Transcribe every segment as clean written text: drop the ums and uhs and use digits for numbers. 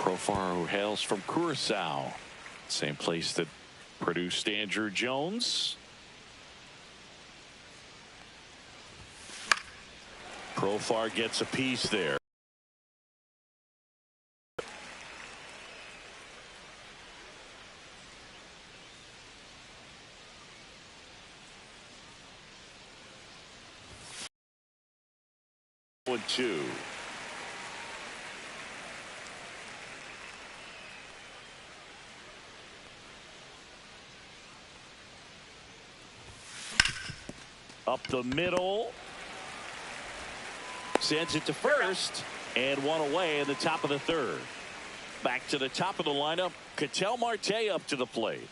Profar, who hails from Curacao, same place that produced Andruw Jones. Profar gets a piece there. One, two. Up the middle. Sends it to first, and one away in the top of the third. Back to the top of the lineup. Ketel Marte up to the plate.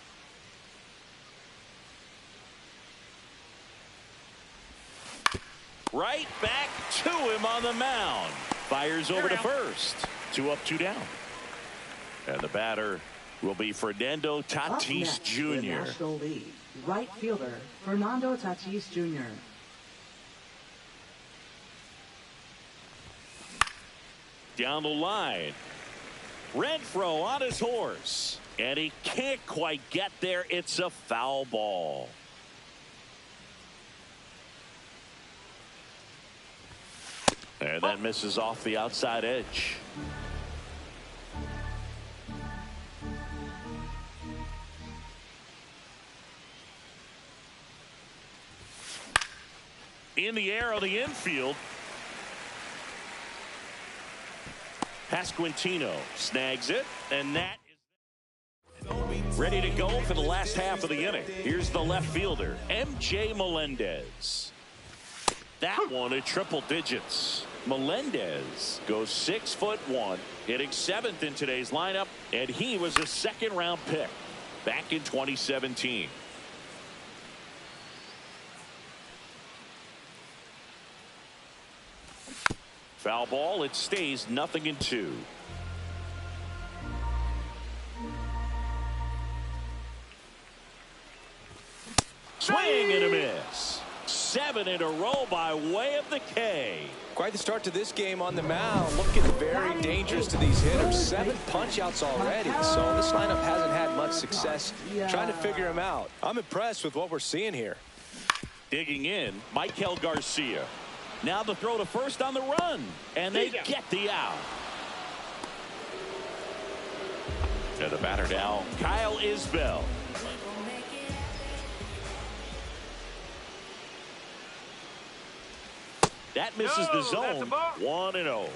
Right back to him on the mound. Fires over to first. 2 up, 2 down. And the batter will be Fernando Tatis Jr. National League right fielder Fernando Tatis Jr. Down the line. Renfroe on his horse. And he can't quite get there. It's a foul ball. And that misses off the outside edge. In the air on the infield. Pasquantino snags it, and that is ready to go for the last half of the inning. Here's the left fielder, MJ Melendez. That one at triple digits. Melendez goes 6'1", hitting 7th in today's lineup, and he was a second-round pick back in 2017. Foul ball. It stays 0-2. Swing and a miss. 7 in a row by way of the K. Quite the start to this game on the mound. Looking very dangerous to these hitters. 7 punch-outs already. So this lineup hasn't had much success trying to figure him out. I'm impressed with what we're seeing here. Digging in, Michael Garcia. Now the throw to first on the run, and they get the out. And the batter now, Kyle Isbell. That misses the zone. 1-0.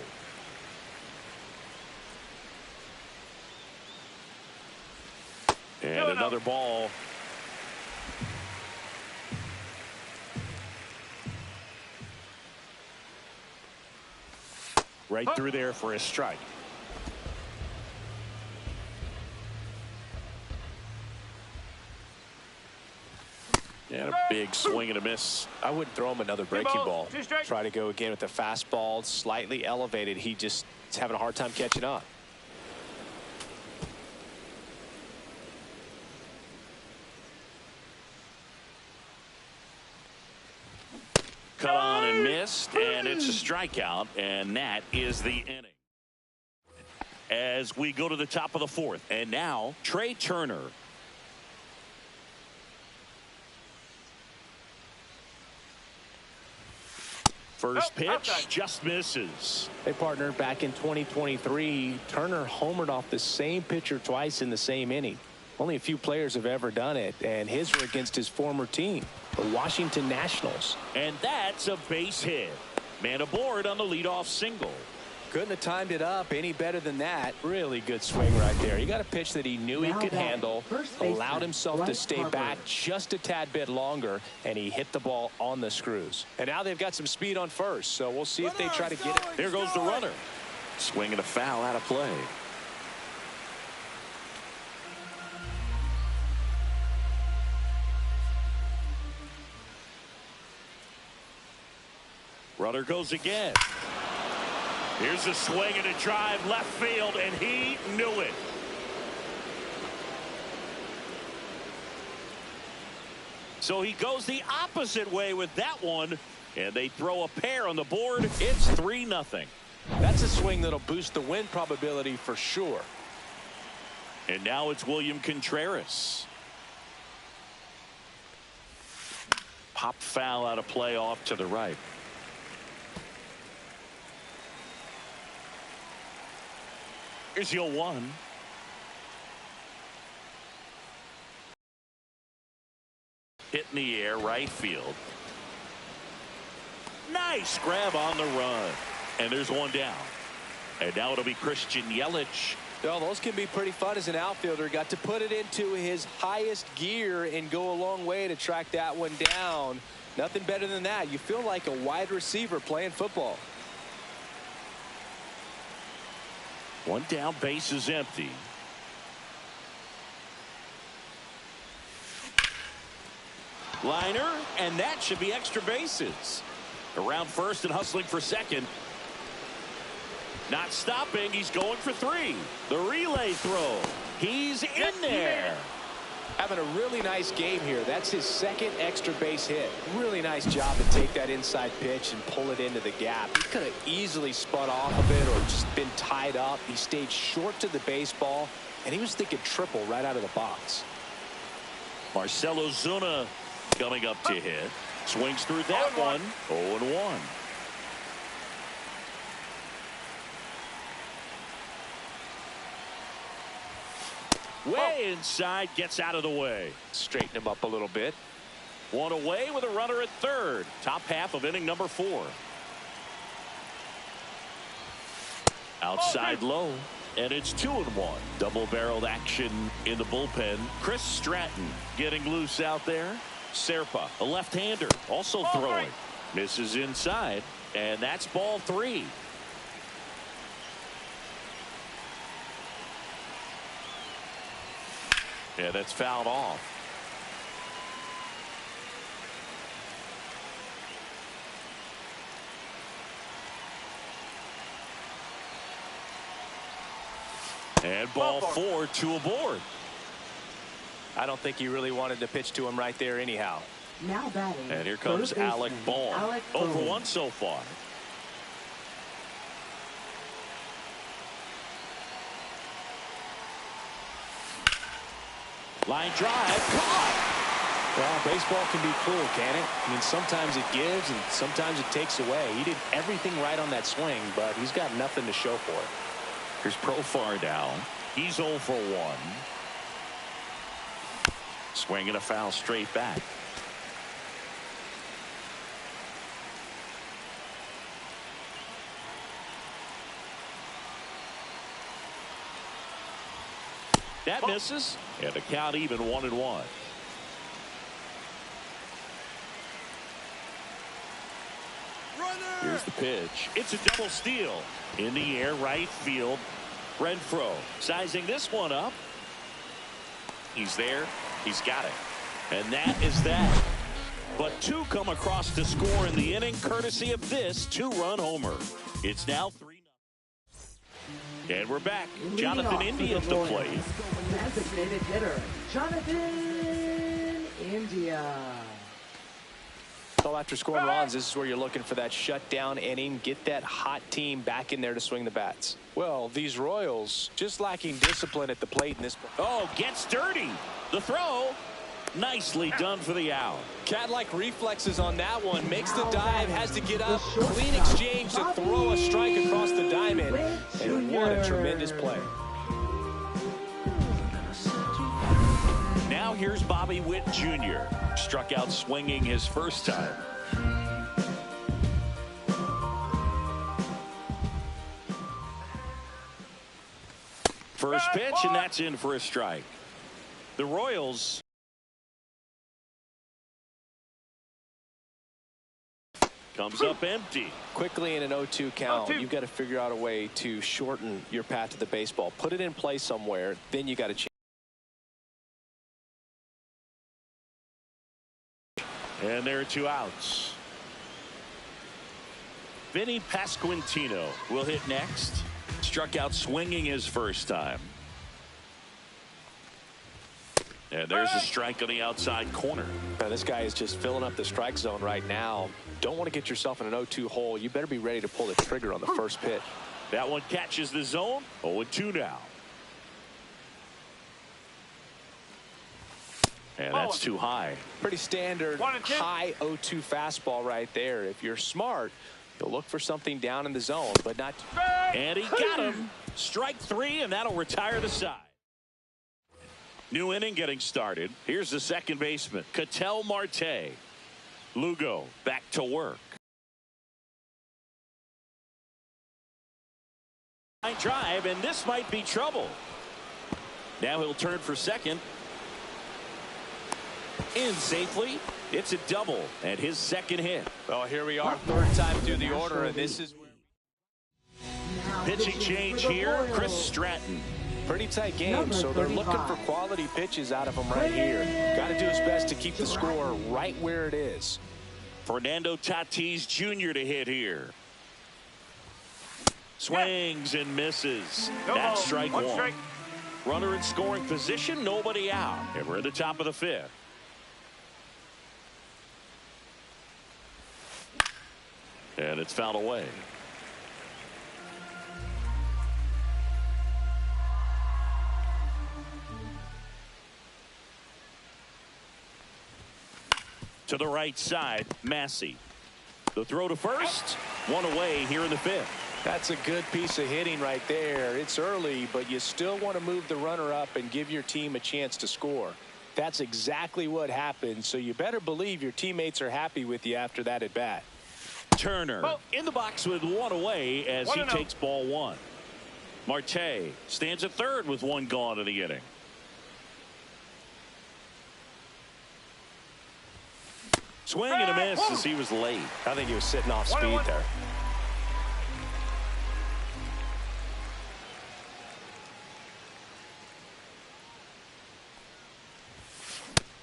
And another ball. Right through there for a strike. And a big swing and a miss. I wouldn't throw him another breaking ball. Try to go again with the fastball, slightly elevated. He just is having a hard time catching up. Cut on and missed, and it's a strikeout, and that is the inning. As we go to the top of the 4th, and now Trey Turner. First pitch just misses. Hey, partner, back in 2023, Turner homered off the same pitcher twice in the same inning. Only a few players have ever done it, and his were against his former team, the Washington Nationals. And that's a base hit. Man aboard on the leadoff single. Couldn't have timed it up any better than that. Really good swing right there. He got a pitch that he knew he could handle, allowed himself to stay back just a tad bit longer, and he hit the ball on the screws. And now they've got some speed on first, so we'll see if they try to get it. There goes the runner. Swinging a foul out of play. Runner goes again. Here's a swing and a drive left field, and he knew it. So he goes the opposite way with that one, and they throw a pair on the board. It's 3-0. That That's a swing that'll boost the win probability for sure. And now it's William Contreras. Pop foul out of play off to the right. Here's your 1. Hit in the air, right field. Nice grab on the run. And there's one down. And now it'll be Christian Yelich. Well, those can be pretty fun as an outfielder. Got to put it into his highest gear and go a long way to track that one down. Nothing better than that. You feel like a wide receiver playing football. One down, base is empty. Liner, and that should be extra bases. Around first and hustling for second. Not stopping. He's going for 3. The relay throw. He's in there. Having a really nice game here. That's his second extra base hit. Really nice job to take that inside pitch and pull it into the gap. He could have easily spun off of it or just been tied up. He stayed short to the baseball, and he was thinking triple right out of the box. Marcell Ozuna coming up to hit. Swings through that one. 0-1. Way inside, gets out of the way. Straighten him up a little bit. One away with a runner at third. Top half of inning number 4. Outside low, and it's 2-1. Double-barreled action in the bullpen. Chris Stratton getting loose out there. Serpa, a left-hander, also throwing. Misses inside, and that's ball 3. Yeah, that's fouled off. And ball 4, 2 aboard. I don't think he really wanted to pitch to him right there anyhow. Now batting. And here comes Alec Bohm. Over 1 so far. Line drive, caught. Well, baseball can be cruel, can it? I mean, sometimes it gives and sometimes it takes away. He did everything right on that swing, but he's got nothing to show for it. Here's Profar down. He's 0 for 1. Swinging a foul straight back. That misses, and the count even 1-1. Here's the pitch. It's a double steal. In the air, right field. Renfroe sizing this one up. He's there. He's got it. And that is that. But 2 come across to score in the inning, courtesy of this 2-run homer. It's now 3-0. And we're back. Jonathan India at the plate. Designated hitter, Jonathan India. Well, after scoring runs, this is where you're looking for that shutdown inning. Get that hot team back in there to swing the bats. Well, these Royals just lacking discipline at the plate in this. Oh, gets dirty. The throw. Nicely done for the out. Cat-like reflexes on that one. Makes the dive, has to get up. Clean exchange to throw a strike across the diamond. And what a tremendous play. Now here's Bobby Witt Jr. Struck out swinging his first time. First pitch, and that's in for a strike. The Royals comes up empty. Quickly in an 0-2 count, you've got to figure out a way to shorten your path to the baseball. Put it in play somewhere, then you got to change. And there are 2 outs. Vinny Pasquantino will hit next. Struck out swinging his first time. And there's a strike on the outside corner. Now, this guy is just filling up the strike zone right now. Don't want to get yourself in an 0-2 hole. You better be ready to pull the trigger on the first pitch. That one catches the zone. 0-2 now. And that's too high. Pretty standard high 0-2 fastball right there. If you're smart, you'll look for something down in the zone, but not. And he got him. Strike 3, and that'll retire the side. New inning getting started. Here's the second baseman, Ketel Marte. Lugo back to work. Line drive, and this might be trouble. Now he'll turn for second. In safely. It's a double and his second hit. Well, here we are, third time through the order, and this is pitching change here. Chris Stratton. Pretty tight game, so they're looking for quality pitches out of him right here. Got to do his best to keep the score right where it is. Fernando Tatis Jr. to hit here. Swings and misses. That's strike one. Runner in scoring position, nobody out. And we're at the top of the fifth. And it's fouled away. To the right side, Massey. The throw to first. One away here in the fifth. That's a good piece of hitting right there. It's early, but you still want to move the runner up and give your team a chance to score. That's exactly what happened, so you better believe your teammates are happy with you after that at bat. Turner in the box with one away as he takes ball one. Marte stands at third with one gone in the inning. Swing and a miss as he was late. I think he was sitting off speed there.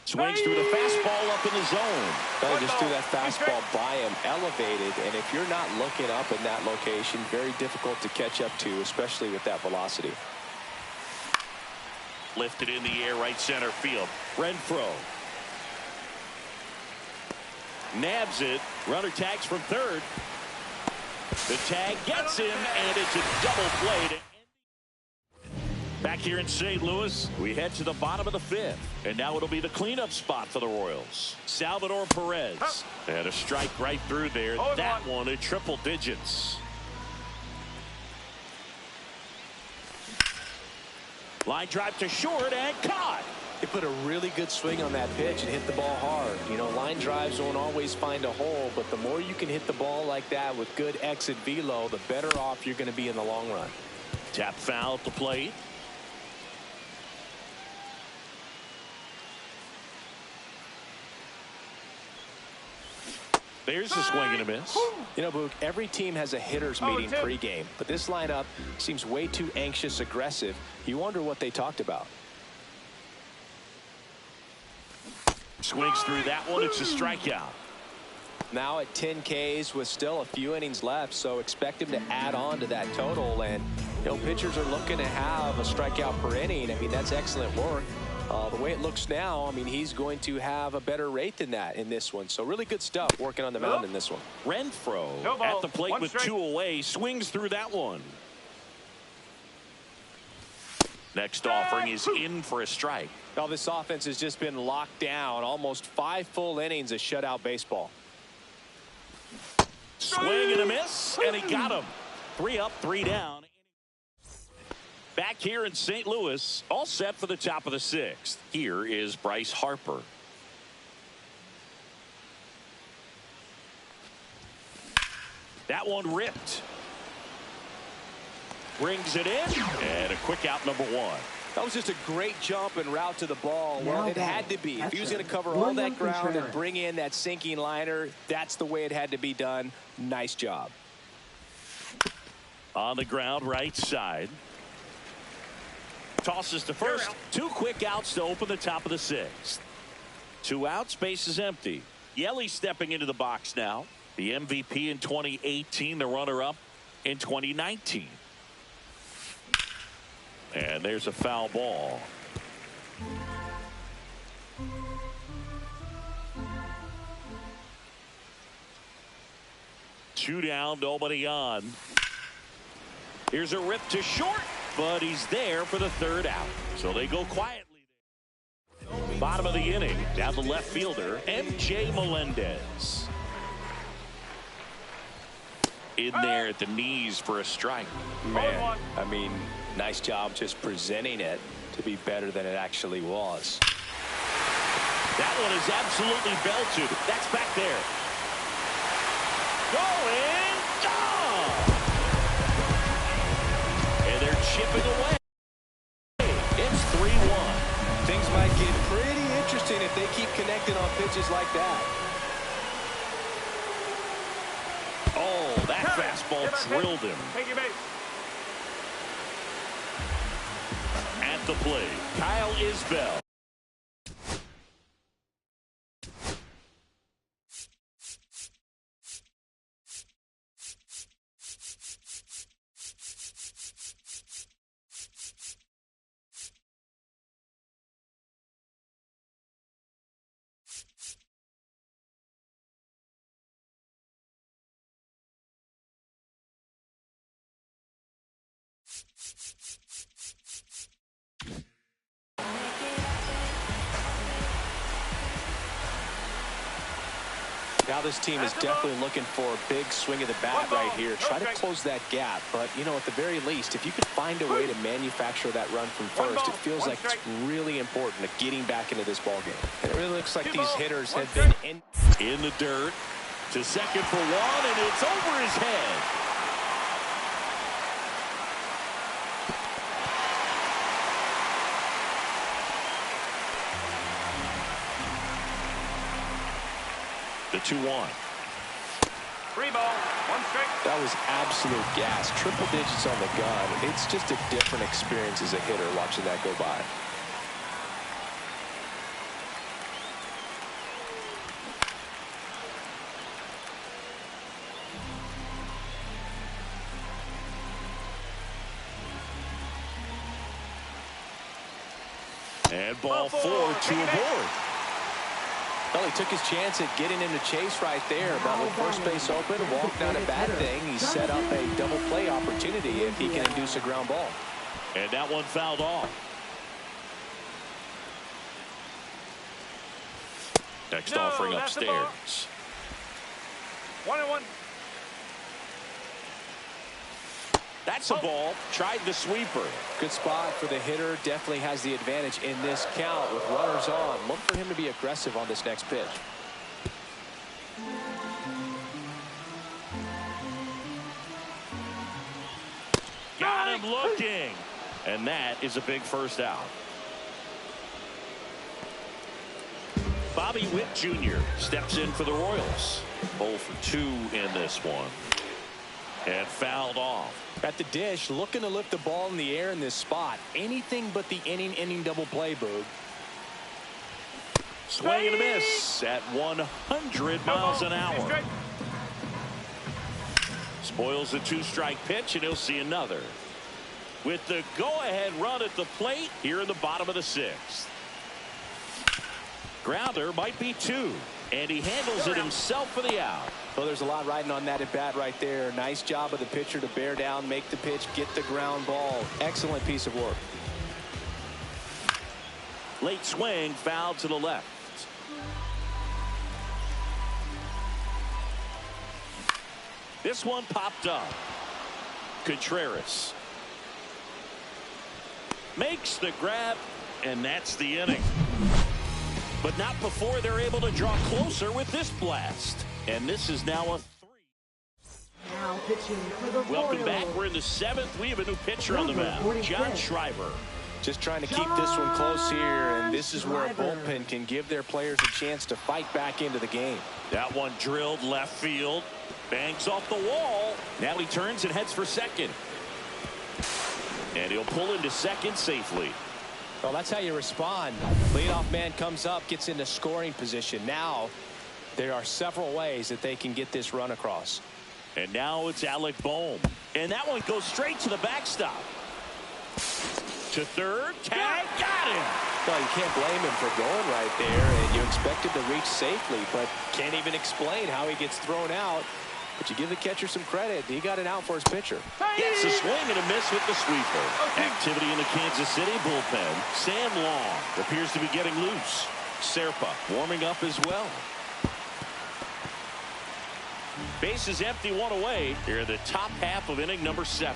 Swings through the fastball up in the zone. They just threw that fastball by him, elevated, and if you're not looking up in that location, very difficult to catch up to, especially with that velocity. Lifted in the air, right center field. Renfroe nabs it. Runner tags from third. The tag gets him, and it's a double play. Back here in St. Louis, we head to the bottom of the fifth, and now it'll be the cleanup spot for the Royals. Salvador Perez, and a strike right through there. That one at triple digits. Line drive to short and caught. They put a really good swing on that pitch and hit the ball hard. You know, line drives won't always find a hole, but the more you can hit the ball like that with good exit velo, the better off you're going to be in the long run. Tap foul at the plate. There's a swing and a miss. You know, Boog, every team has a hitter's meeting pregame, but this lineup seems way too anxious, aggressive. You wonder what they talked about. Swings through that one. It's a strikeout. Now at 10 Ks with still a few innings left, so expect him to add on to that total. And, you know, pitchers are looking to have a strikeout per inning. I mean, that's excellent work. The way it looks now, I mean, he's going to have a better rate than that in this one. So really good stuff working on the mound in this one. Renfroe at the plate with two away. Swings through that one. Next offering is in for a strike. Now this offense has just been locked down. Almost 5 full innings of shutout baseball. Swing and a miss, and he got him. 3 up, 3 down. Back here in St. Louis, all set for the top of the 6th. Here is Bryce Harper. That one ripped. Brings it in, and a quick out, number 1. That was just a great jump and route to the ball. Well, it had to be. If he was going to cover all that ground and bring in that sinking liner, that's the way it had to be done. Nice job. On the ground, right side. Tosses to first. 2 quick outs to open the top of the 6th. 2 outs, base is empty. Yelly stepping into the box now. The MVP in 2018, the runner-up in 2019. And there's a foul ball. Two down, nobody on. Here's a rip to short, but he's there for the third out. So they go quietly. Bottom of the inning, down the left fielder, MJ Melendez. In there at the knees for a strike. Man, I mean, nice job just presenting it to be better than it actually was. That one is absolutely belted. That's back there. Going, gone! And they're chipping away. It's 3-1. Things might get pretty interesting if they keep connecting on pitches like that. Oh, that fastball drilled him. At the plate, Kyle Isbell. Now this team is definitely looking for a big swing of the bat right here. Try to close that gap. But, you know, at the very least, if you could find a way to manufacture that run from first, it feels like it's really important to getting back into this ballgame. And it really looks like these hitters have been in the dirt to second for one, and it's over his head. The 2-1. 3 ball, 1 strike. That was absolute gas. Triple digits on the gun. It's just a different experience as a hitter watching that go by. And ball 4 to a board. Well, he took his chance at getting him to chase right there, but with first base open, walk not a bad thing. He set up a double play opportunity if he can induce a ground ball. And that one fouled off. Next offering upstairs. 1-1. That's a ball. Tried the sweeper. Good spot for the hitter. Definitely has the advantage in this count with runners on. Look for him to be aggressive on this next pitch. Got him looking. And that is a big first out. Bobby Witt Jr. steps in for the Royals. 0 for 2 in this one. And fouled off. At the dish, looking to lift the ball in the air in this spot. Anything but the inning double play, Boog. Swing and a miss at 100 miles an hour. Spoils the 2-strike pitch, and he'll see another. With the go-ahead run at the plate here in the bottom of the 6th. Grounder might be 2, and he handles it himself for the out. Well, there's a lot riding on that at bat right there. Nice job of the pitcher to bear down, make the pitch, get the ground ball. Excellent piece of work. Late swing, foul to the left. This one popped up. Contreras makes the grab, and that's the inning. But not before they're able to draw closer with this blast. And this is now a 3. Now pitching for the Welcome Royals. back. We're in the 7th. We have a new pitcher on the mound. John Schreiber. Just trying to keep this one close here, and this is where a bullpen can give their players a chance to fight back into the game. That one drilled left field. Banks off the wall. Now he turns and heads for second. And he'll pull into second safely. Well, that's how you respond. Leadoff man comes up, gets into scoring position. Now there are several ways that they can get this run across. And now it's Alec Bohm. And that one goes straight to the backstop. To third. Tag. Got him. Well, you can't blame him for going right there, and you expect him to reach safely, but can't even explain how he gets thrown out. But you give the catcher some credit. He got it out for his pitcher. Gets a swing and a miss with the sweeper. Activity in the Kansas City bullpen. Sam Long appears to be getting loose. Serpa warming up as well. Base is empty, one away. Here in the top half of inning number 7.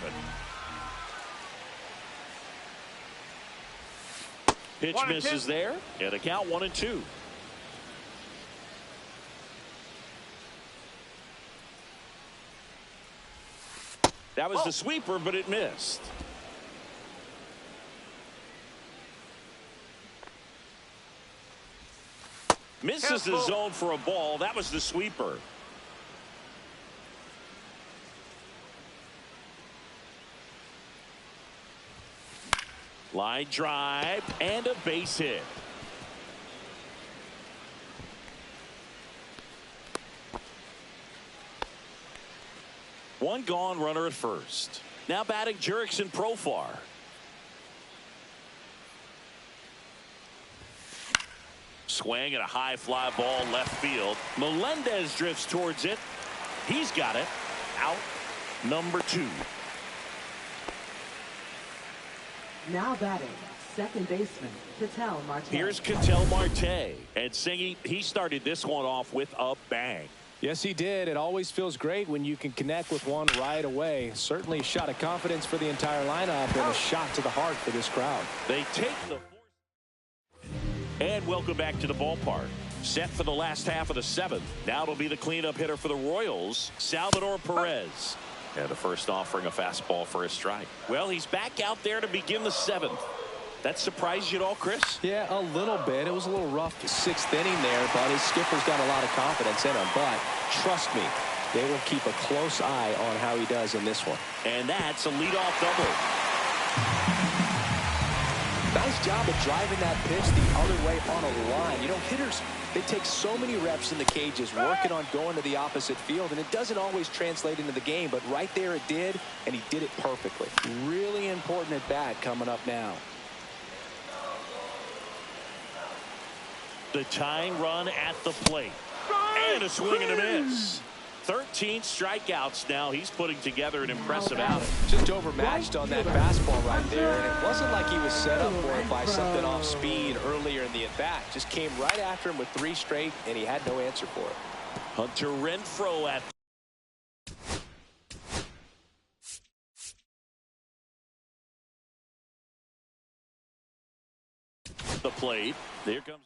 Pitch misses there. And a count 1-2. That was the sweeper, but it missed. Misses the zone for a ball. That was the sweeper. Line drive and a base hit. One gone, runner at first. Now batting Jurickson Profar. Swing and a high fly ball left field. Melendez drifts towards it. He's got it. Out number 2. Now batting, second baseman, Ketel Marte. Here's Ketel Marte. And Singy, he started this one off with a bang. Yes, he did. It always feels great when you can connect with one right away. Certainly a shot of confidence for the entire lineup and a shot to the heart for this crowd. They take the... And welcome back to the ballpark. Set for the last half of the 7th. Now it'll be the cleanup hitter for the Royals, Salvador Perez. And the first offering a fastball for a strike. Well, he's back out there to begin the 7th. That surprised you at all, Chris? Yeah, a little bit. It was a little rough 6th inning there, but his skipper's got a lot of confidence in him. But trust me, they will keep a close eye on how he does in this one. And that's a leadoff double. Nice job of driving that pitch the other way on a line. You know, hitters, they take so many reps in the cages working on going to the opposite field, and it doesn't always translate into the game, but right there it did, and he did it perfectly. Really important at bat coming up now. The tying run at the plate. And a swing and a miss. 13 strikeouts now. He's putting together an impressive outing. Just overmatched on that fastball right there, and it wasn't like he was set up for it by something off speed earlier in the at-bat. Just came right after him with 3 straight, and he had no answer for it. Hunter Renfroe at the plate. There comes